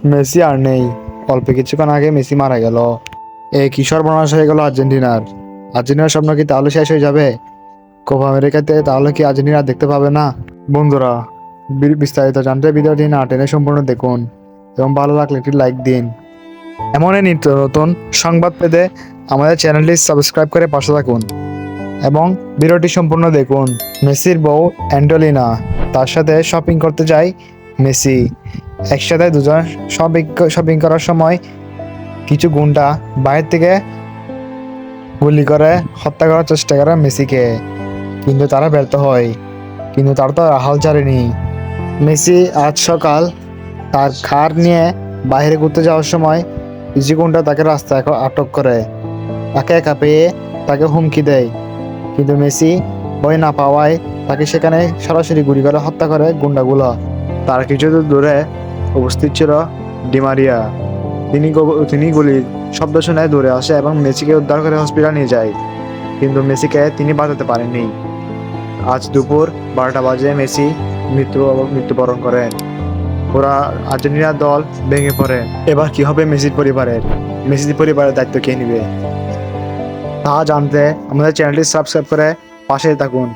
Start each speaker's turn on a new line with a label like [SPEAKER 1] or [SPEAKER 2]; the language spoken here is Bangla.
[SPEAKER 1] মেসি আর নেই। অল্প কিছুক্ষণ আগে মেসি মারা গেল। কি সর্বনাশ হয়ে গেল আর্জেন্টিনার। আর্জেন্টিনার স্বপ্ন কি তাহলে শেষ হয়ে যাবে? কোপা আমেরিকাতে তাহলে কি আর্জেন্টিনা আর দেখতে পাবে না? বন্ধুরা, বিস্তারিত জানতে ভিডিওটি না টেনে সম্পূর্ণ দেখুন এবং ভালো লাগলে একটি লাইক দিন। এমনই নিত্য নতুন সংবাদ পেতে আমাদের চ্যানেলটি সাবস্ক্রাইব করে পাশে থাকুন এবং ভিডিওটি সম্পূর্ণ দেখুন। মেসির বউ অ্যান্ডোলিনা, তার সাথে শপিং করতে যায় মেসি। একসাথে দুজন শপিং করার সময় কিছু গুন্ডা বাইরে থেকে গুলি করে হত্যা করার চেষ্টা করে মেসিকে, কিন্তু তারা ব্যর্থ হয়। কিন্তু তারা তো হাল ছাড়েনি। মেসি আজ সকাল তার কার নিয়ে বাইরে ঘুরতে যাওয়ার সময় কিছু গুন্ডা তাকে রাস্তায় আটক করে, তাকে একা পেয়ে তাকে হুমকি দেয়। কিন্তু মেসি ভয় না পাওয়ায় তাকে সেখানে সরাসরি গুলি করে হত্যা করে গুন্ডাগুলো। তার কিছু দূরে উপস্থিত ছিল ডিমারিয়া। তিনি গুলির শব্দ শুনে দৌড়ে আসে এবং মেসিকে উদ্ধার করে হসপিটাল নিয়ে যায়, কিন্তু মেসিকে তিনি বাঁচাতে পারেননি। আজ দুপুর 12টা বাজে মেসি মৃত্যুবরণ করেন। পুরা আর্জেন্টিনার দল ভেঙে পড়ে। এবার কি হবে মেসির পরিবারের? মেসির পরিবারের দায়িত্ব কে নিবে? তা জানতে আমাদের চ্যানেলটি সাবস্ক্রাইব করে পাশে থাকুন।